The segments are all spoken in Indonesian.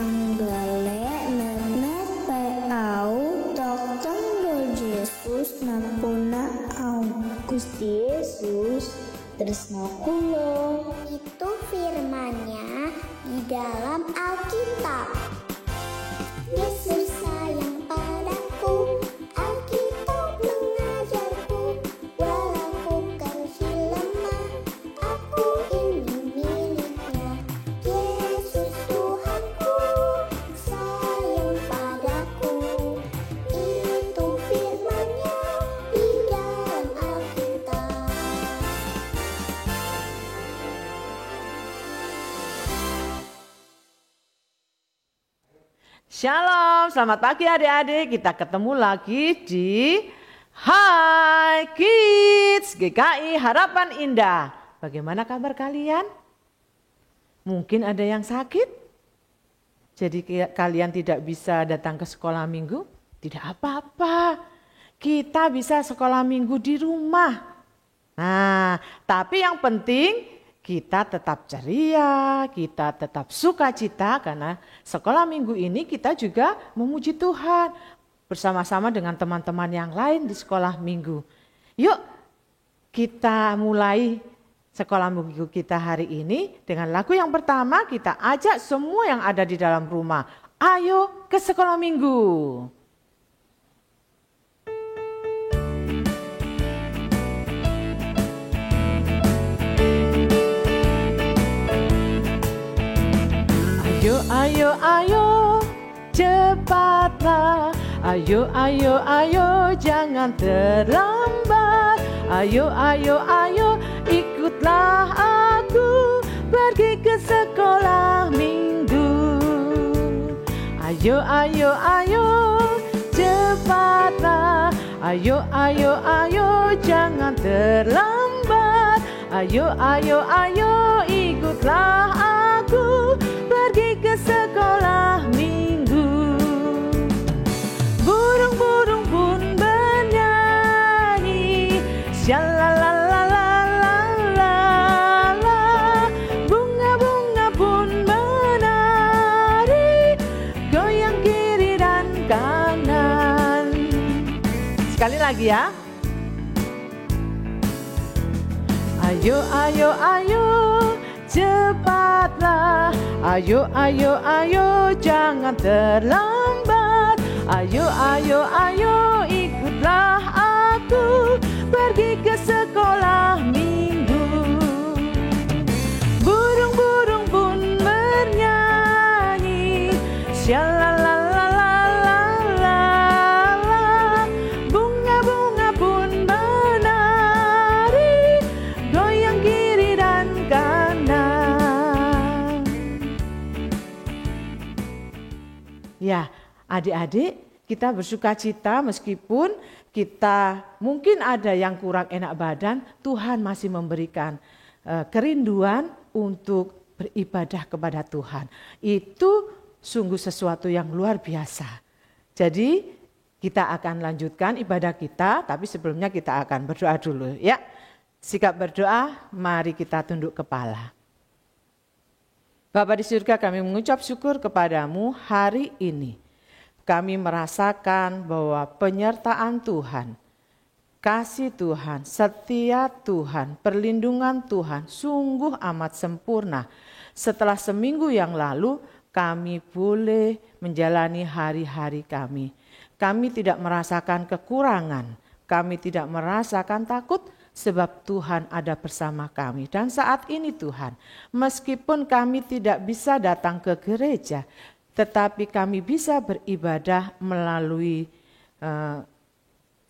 Anggale net au toktong do Jesus napuna au Gusti Yesus tresno kula. Itu firman-Nya di dalam Alkitab. Yesus sayang padaku, Alkitab mengajarku, walau ku versi lemah, aku ingin miliknya. Yesus Tuhanku, sayang padaku, itu firman-Nya di dalam Alkitab. Shalom, selamat pagi adik-adik. Kita ketemu lagi di Hai Kids GKI Harapan Indah. Bagaimana kabar kalian? Mungkin ada yang sakit? Jadi kalian tidak bisa datang ke sekolah minggu? Tidak apa-apa. Kita bisa sekolah minggu di rumah. Nah, tapi yang penting kita tetap ceria, kita tetap sukacita karena sekolah minggu ini kita juga memuji Tuhan bersama-sama dengan teman-teman yang lain di sekolah minggu. Yuk kita mulai sekolah minggu kita hari ini dengan lagu yang pertama. Kita ajak semua yang ada di dalam rumah, ayo ke sekolah minggu. Ayo, ayo, cepatlah. Ayo, ayo, ayo, jangan terlambat. Ayo, ayo, ayo, ikutlah aku pergi ke sekolah minggu. Ayo, ayo, ayo, cepatlah. Ayo, ayo, ayo, jangan terlambat. Ayo, ayo, ayo, ikutlah aku pergi ke sekolah minggu. Burung-burung pun bernyanyi, shalalalalala. Bunga-bunga pun menari, goyang kiri dan kanan. Sekali lagi ya. Ayo, ayo, ayo, cepatlah. Ayo, ayo, ayo, jangan terlambat. Ayo, ayo, ayo, ikutlah aku pergi ke sekolah minggu. Burung-burung pun bernyanyi, shalalalalala. Bunga-bunga pun menari, goyang kiri dan kanan. Ya, adik-adik, kita bersukacita meskipun kita mungkin ada yang kurang enak badan, Tuhan masih memberikan kerinduan untuk beribadah kepada Tuhan. Itu sungguh sesuatu yang luar biasa. Jadi kita akan lanjutkan ibadah kita, tapi sebelumnya kita akan berdoa dulu ya. Sikap berdoa, mari kita tunduk kepala. Bapa di surga, kami mengucap syukur kepadamu hari ini. Kami merasakan bahwa penyertaan Tuhan, kasih Tuhan, setia Tuhan, perlindungan Tuhan sungguh amat sempurna. Setelah seminggu yang lalu, kami boleh menjalani hari-hari kami. Kami tidak merasakan kekurangan, kami tidak merasakan takut, sebab Tuhan ada bersama kami. Dan saat ini Tuhan, meskipun kami tidak bisa datang ke gereja, tetapi kami bisa beribadah melalui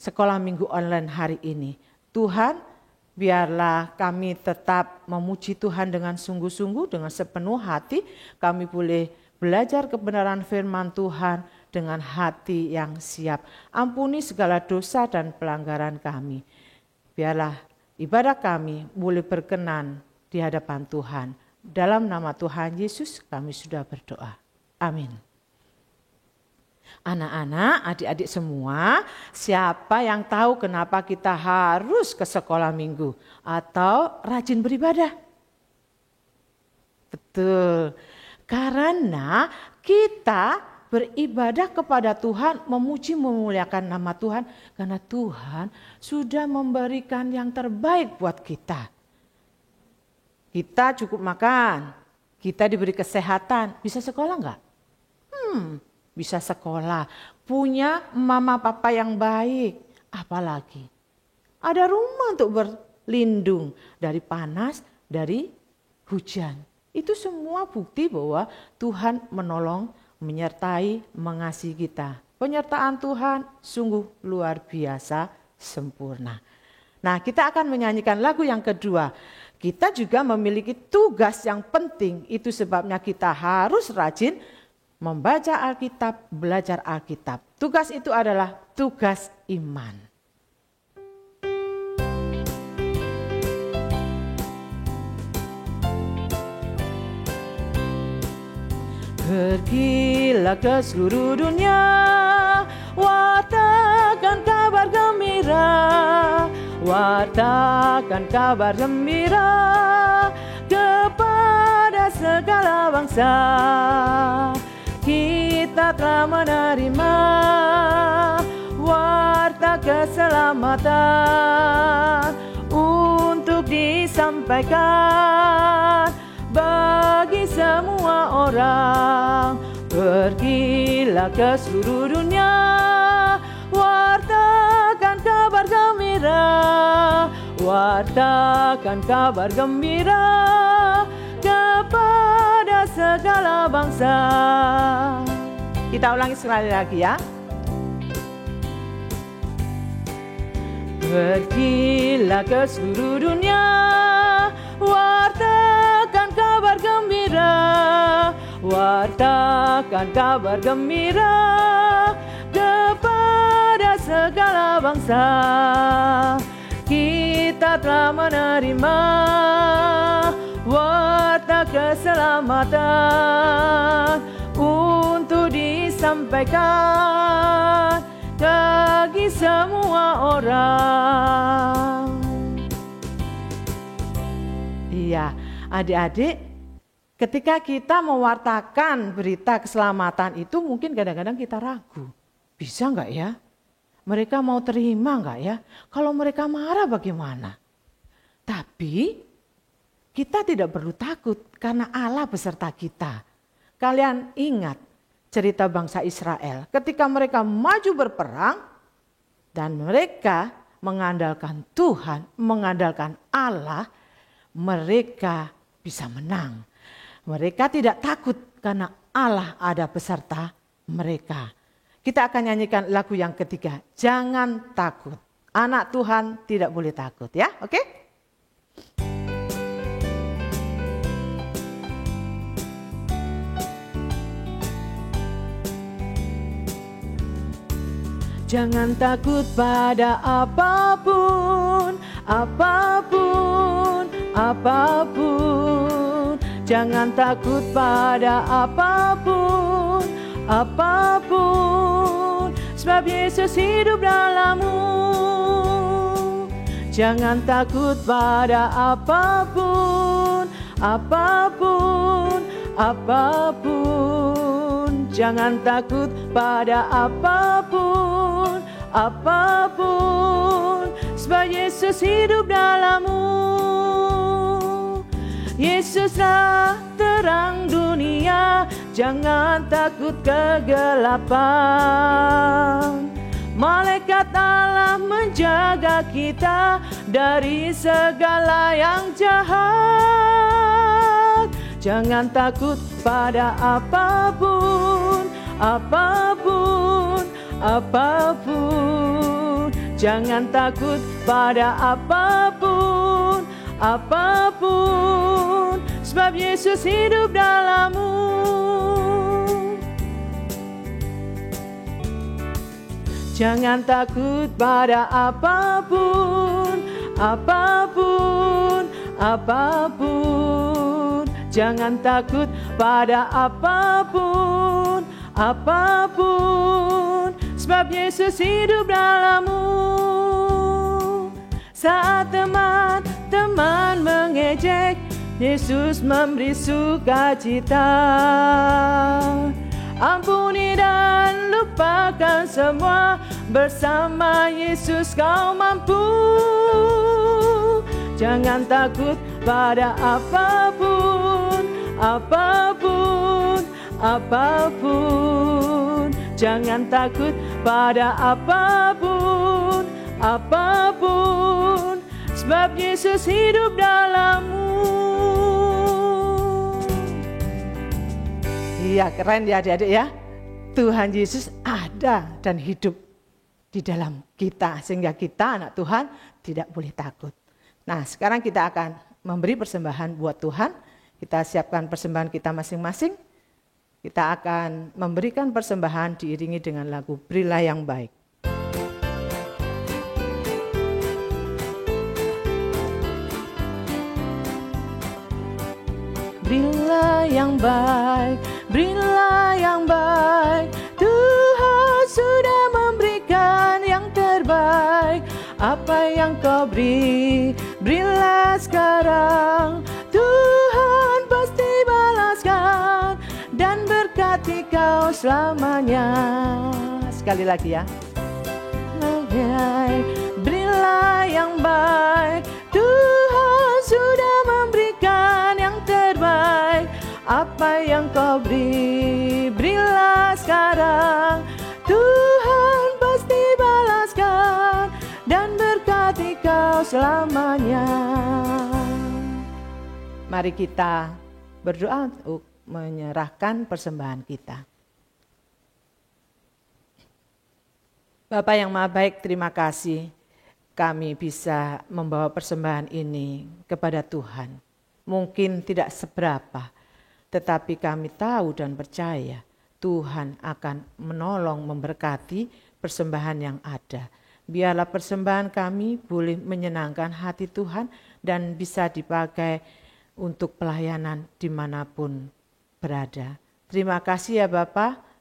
sekolah minggu online hari ini. Tuhan, biarlah kami tetap memuji Tuhan dengan sungguh-sungguh, dengan sepenuh hati. Kami boleh belajar kebenaran firman Tuhan dengan hati yang siap. Ampuni segala dosa dan pelanggaran kami. Biarlah ibadah kami boleh berkenan di hadapan Tuhan. Dalam nama Tuhan Yesus kami sudah berdoa. Amin. Anak-anak, adik-adik semua, siapa yang tahu kenapa kita harus ke sekolah minggu atau rajin beribadah? Betul. Karena kita beribadah kepada Tuhan, memuji memuliakan nama Tuhan karena Tuhan sudah memberikan yang terbaik buat kita. Kita cukup makan, kita diberi kesehatan, bisa sekolah enggak? Bisa sekolah, punya mama papa yang baik, apalagi ada rumah untuk berlindung dari panas, dari hujan. Itu semua bukti bahwa Tuhan menolong, menyertai, mengasihi kita. Penyertaan Tuhan sungguh luar biasa, sempurna. Nah, kita akan menyanyikan lagu yang kedua. Kita juga memiliki tugas yang penting, itu sebabnya kita harus rajin membaca Alkitab, belajar Alkitab. Tugas itu adalah tugas iman. Pergilah ke seluruh dunia, wartakan kabar gembira, wartakan kabar gembira kepada segala bangsa. Kita telah menerima warta keselamatan untuk disampaikan bagi semua orang. Pergilah ke seluruh dunia, wartakan kabar gembira, wartakan kabar gembira kepada segala bangsa. Kita ulangi sekali lagi ya. Pergilah ke seluruh dunia, wartakan kabar gembira, wartakan kabar gembira kepada segala bangsa. Kita telah menerima warta keselamatan untuk disampaikan bagi semua orang. Iya, adik-adik, ketika kita mewartakan berita keselamatan itu mungkin kadang-kadang kita ragu. Bisa enggak ya? Mereka mau terima enggak ya? Kalau mereka marah bagaimana? Tapi kita tidak perlu takut karena Allah beserta kita. Kalian ingat cerita bangsa Israel ketika mereka maju berperang dan mereka mengandalkan Tuhan, mengandalkan Allah, mereka bisa menang. Mereka tidak takut karena Allah ada beserta mereka. Kita akan nyanyikan lagu yang ketiga, Jangan Takut. Anak Tuhan tidak boleh takut ya, oke? Jangan takut pada apapun, apapun, apapun. Jangan takut pada apapun, apapun. Sebab Yesus hidup dalammu. Jangan takut pada apapun, apapun, apapun. Jangan takut pada apapun, apapun. Sebab Yesus hidup dalammu. Yesuslah terang dunia, jangan takut kegelapan. Malaikat Allah menjaga kita dari segala yang jahat. Jangan takut pada apapun, apapun, apapun. Jangan takut pada apapun, apapun. Sebab Yesus hidup dalammu. Jangan takut pada apapun, apapun, apapun. Jangan takut pada apapun, apapun. Sebab Yesus hidup dalammu. Saat teman-teman mengejek, Yesus memberi sukacita. Ampuni dan lupakan semua, bersama Yesus kau mampu. Jangan takut pada apapun, apapun, apapun. Jangan takut pada apapun, apapun, sebab Yesus hidup dalammu. Iya, keren ya adik-adik ya. Tuhan Yesus ada dan hidup di dalam kita, sehingga kita anak Tuhan tidak boleh takut. Nah, sekarang kita akan memberi persembahan buat Tuhan. Kita siapkan persembahan kita masing-masing. Kita akan memberikan persembahan diiringi dengan lagu Berilah yang Baik. Berilah yang baik, berilah yang baik. Tuhan sudah memberikan yang terbaik. Apa yang kau beri, berilah sekarang. Tuhan pasti balaskan dan berkati kau selamanya. Sekali lagi ya. Berilah yang baik. Tuhan sudah memberikan yang terbaik. Apa yang kau beri, berilah sekarang. Tuhan pasti balaskan dan berkati kau selamanya. Mari kita berdoa untuk menyerahkan persembahan kita. Bapa yang Maha Baik, terima kasih kami bisa membawa persembahan ini kepada Tuhan. Mungkin tidak seberapa, tetapi kami tahu dan percaya Tuhan akan menolong, memberkati persembahan yang ada. Biarlah persembahan kami boleh menyenangkan hati Tuhan dan bisa dipakai untuk pelayanan dimanapun berada. Terima kasih ya Bapak.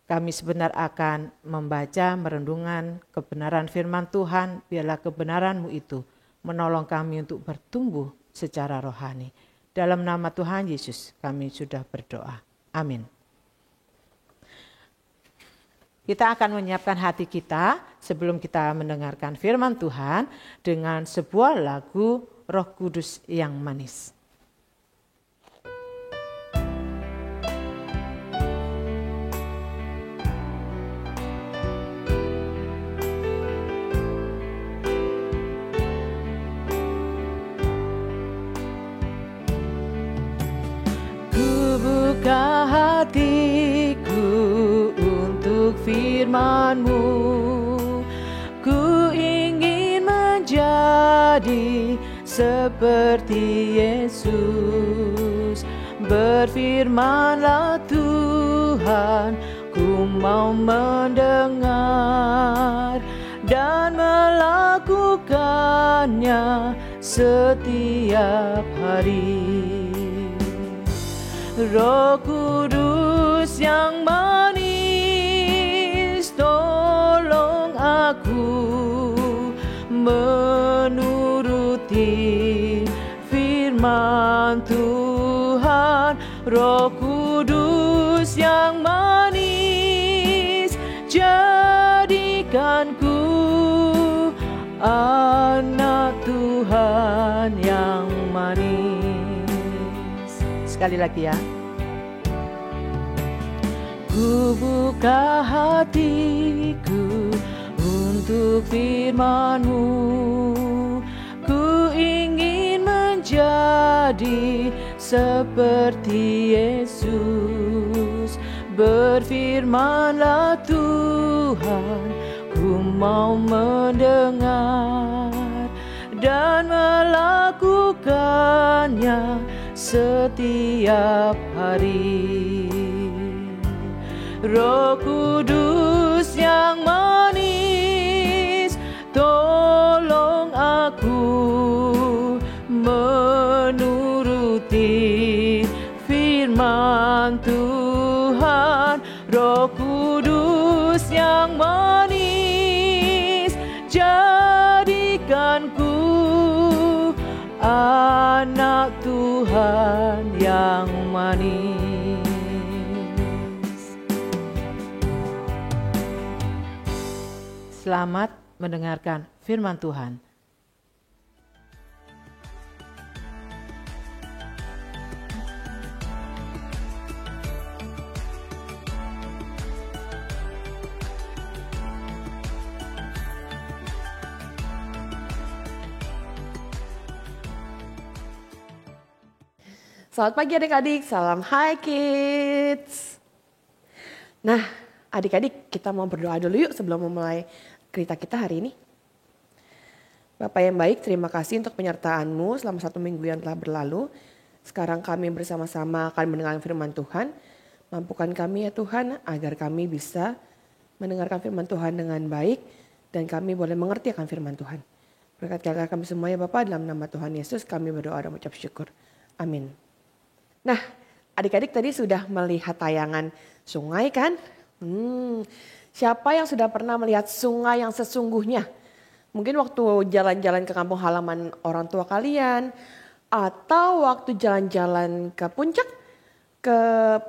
Kami sebentar akan membaca merenungkan kebenaran firman Tuhan. Biarlah kebenaran-Mu itu menolong kami untuk bertumbuh secara rohani. Dalam nama Tuhan Yesus kami sudah berdoa. Amin. Kita akan menyiapkan hati kita sebelum kita mendengarkan firman Tuhan dengan sebuah lagu Roh Kudus yang manis. Buka hatiku untuk firman-Mu. Ku ingin menjadi seperti Yesus. Berfirmanlah Tuhan, ku mau mendengar dan melakukannya setiap hari. Roh Kudus yang manis, tolong aku menuruti firman Tuhan. Roh Kudus yang manis, jadikanku anak Tuhan yang manis. Sekali lagi ya. Ku buka hatiku untuk firman-Mu. Ku ingin menjadi seperti Yesus. Berfirmanlah Tuhan, ku mau mendengar dan melakukannya setiap hari. Roh Kudus yang manis, tolong aku menuruti firman Tuhan. Roh Kudus yang manis, jadikanku anak Tuhan yang manis. Selamat mendengarkan firman Tuhan. Selamat pagi adik-adik, salam Hi Kids. Nah adik-adik, kita mau berdoa dulu yuk sebelum memulai cerita kita hari ini. Bapak yang baik, terima kasih untuk penyertaan-Mu selama 1 minggu yang telah berlalu. Sekarang kami bersama-sama akan mendengarkan firman Tuhan. Mampukan kami ya Tuhan agar kami bisa mendengarkan firman Tuhan dengan baik dan kami boleh mengerti akan firman Tuhan. Berkati kami semua ya Bapak, dalam nama Tuhan Yesus kami berdoa dan mengucap syukur. Amin. Nah, adik-adik tadi sudah melihat tayangan sungai kan? Siapa yang sudah pernah melihat sungai yang sesungguhnya? Mungkin waktu jalan-jalan ke kampung halaman orang tua kalian, atau waktu jalan-jalan ke puncak, ke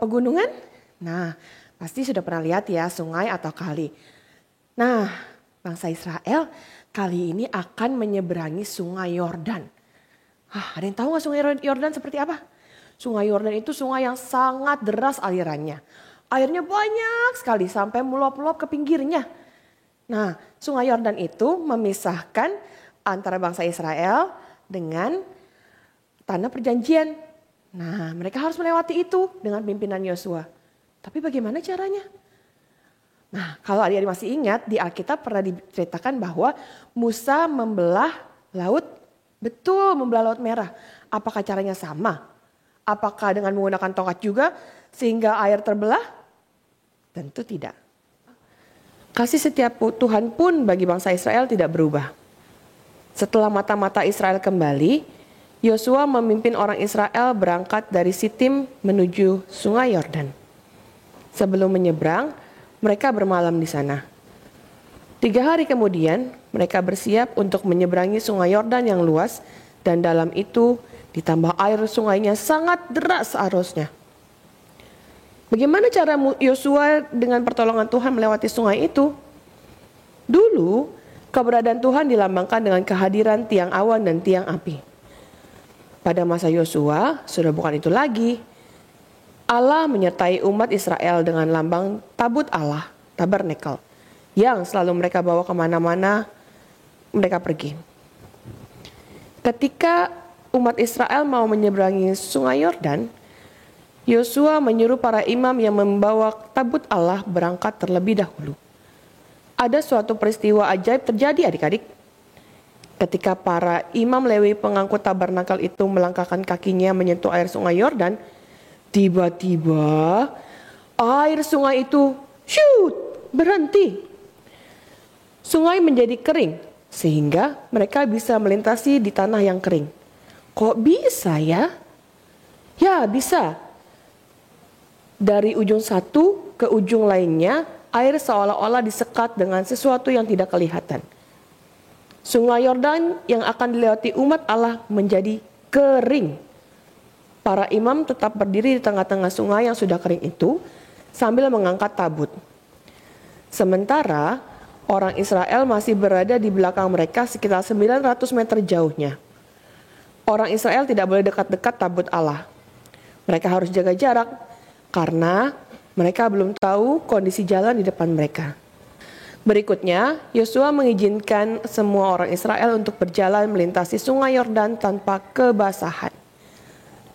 pegunungan. Nah, pasti sudah pernah lihat ya sungai atau kali. Nah, bangsa Israel kali ini akan menyeberangi sungai Yordan. Ada yang tahu nggak sungai Yordan seperti apa? Sungai Yordan itu sungai yang sangat deras alirannya. Airnya banyak sekali sampai meluap-luap ke pinggirnya. Nah, sungai Yordan itu memisahkan antara bangsa Israel dengan tanah perjanjian. Nah, mereka harus melewati itu dengan pimpinan Yosua. Tapi bagaimana caranya? Nah, kalau adik-adik masih ingat, di Alkitab pernah diceritakan bahwa Musa membelah laut Merah. Apakah caranya sama? Apakah dengan menggunakan tongkat juga sehingga air terbelah? Tentu tidak. Kasih setia Tuhan pun bagi bangsa Israel tidak berubah. Setelah mata-mata Israel kembali, Yosua memimpin orang Israel berangkat dari Sitim menuju sungai Yordan. Sebelum menyeberang, mereka bermalam di sana. 3 hari kemudian, mereka bersiap untuk menyeberangi sungai Yordan yang luas dan dalam itu ditambah air sungainya sangat deras arusnya. Bagaimana cara Yosua dengan pertolongan Tuhan melewati sungai itu? Dulu, keberadaan Tuhan dilambangkan dengan kehadiran tiang awan dan tiang api. Pada masa Yosua, sudah bukan itu lagi. Allah menyertai umat Israel dengan lambang tabut Allah, tabernakel, yang selalu mereka bawa kemana-mana mereka pergi. Ketika umat Israel mau menyeberangi sungai Yordan, Yosua menyuruh para imam yang membawa tabut Allah berangkat terlebih dahulu. Ada suatu peristiwa ajaib terjadi adik-adik. Ketika para imam Lewi pengangkut tabernakel itu melangkahkan kakinya menyentuh air sungai Yordan, tiba-tiba air sungai itu berhenti. Sungai menjadi kering sehingga mereka bisa melintasi di tanah yang kering. Kok bisa ya? Ya bisa. Dari ujung satu ke ujung lainnya, air seolah-olah disekat dengan sesuatu yang tidak kelihatan. Sungai Yordan yang akan dilewati umat Allah menjadi kering. Para imam tetap berdiri di tengah-tengah sungai yang sudah kering itu sambil mengangkat tabut. Sementara orang Israel masih berada di belakang mereka sekitar 900 meter jauhnya. Orang Israel tidak boleh dekat-dekat tabut Allah. Mereka harus jaga jarak karena mereka belum tahu kondisi jalan di depan mereka. Berikutnya, Yosua mengizinkan semua orang Israel untuk berjalan melintasi sungai Yordan tanpa kebasahan.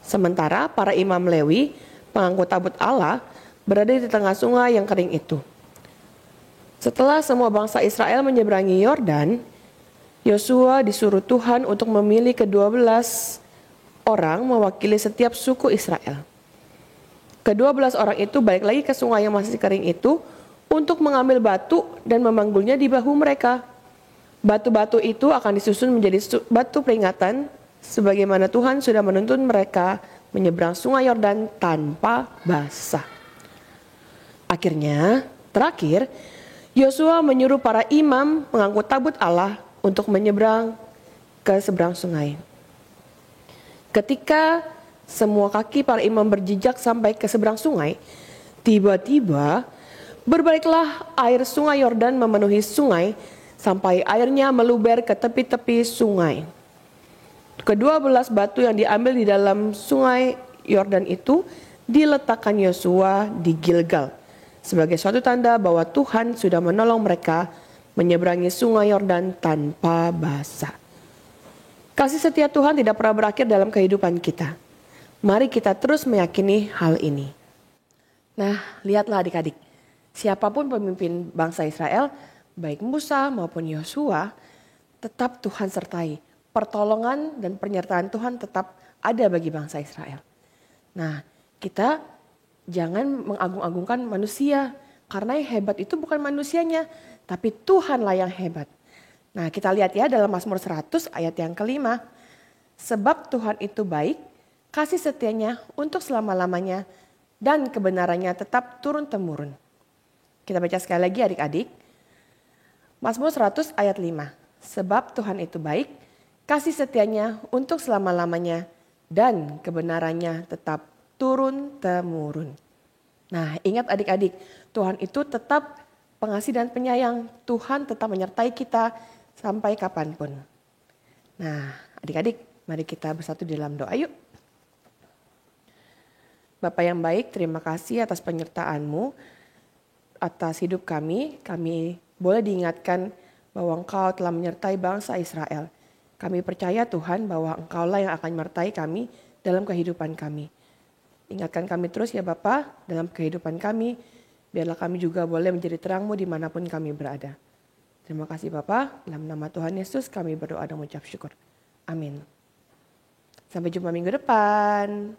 Sementara para imam Lewi, pengangkut tabut Allah, berada di tengah sungai yang kering itu. Setelah semua bangsa Israel menyeberangi Yordan, Yosua disuruh Tuhan untuk memilih ke-12 orang mewakili setiap suku Israel. Ke-12 orang itu balik lagi ke sungai yang masih kering itu untuk mengambil batu dan memanggulnya di bahu mereka. Batu-batu itu akan disusun menjadi batu peringatan sebagaimana Tuhan sudah menuntun mereka menyeberang sungai Yordan tanpa basah. Akhirnya, terakhir, Yosua menyuruh para imam mengangkut tabut Allah untuk menyeberang ke seberang sungai. Ketika semua kaki para imam berjejak sampai ke seberang sungai, tiba-tiba berbaliklah air sungai Yordan memenuhi sungai sampai airnya meluber ke tepi-tepi sungai. Kedua-belas batu yang diambil di dalam sungai Yordan itu diletakkan Yosua di Gilgal sebagai suatu tanda bahwa Tuhan sudah menolong mereka menyeberangi sungai Yordan tanpa basah. Kasih setia Tuhan tidak pernah berakhir dalam kehidupan kita. Mari kita terus meyakini hal ini. Nah, lihatlah adik-adik, siapapun pemimpin bangsa Israel, baik Musa maupun Yosua, tetap Tuhan sertai. Pertolongan dan penyertaan Tuhan tetap ada bagi bangsa Israel. Nah, kita jangan mengagung-agungkan manusia, karena yang hebat itu bukan manusianya, tapi Tuhanlah yang hebat. Nah, kita lihat ya dalam Mazmur 100 ayat yang kelima. Sebab Tuhan itu baik, kasih setianya untuk selama-lamanya, dan kebenarannya tetap turun-temurun. Kita baca sekali lagi adik-adik. Mazmur 100 ayat 5. Sebab Tuhan itu baik, kasih setianya untuk selama-lamanya, dan kebenarannya tetap turun-temurun. Nah, ingat adik-adik, Tuhan itu tetap pengasih dan penyayang. Tuhan tetap menyertai kita sampai kapanpun. Nah, adik-adik, mari kita bersatu di dalam doa yuk. Bapa yang baik, terima kasih atas penyertaan-Mu, atas hidup kami. Kami boleh diingatkan bahwa Engkau telah menyertai bangsa Israel. Kami percaya Tuhan bahwa Engkaulah yang akan menyertai kami dalam kehidupan kami. Ingatkan kami terus ya Bapa dalam kehidupan kami. Biarlah kami juga boleh menjadi terang-Mu dimanapun kami berada. Terima kasih Bapa, dalam nama Tuhan Yesus kami berdoa dan mengucap syukur. Amin. Sampai jumpa minggu depan.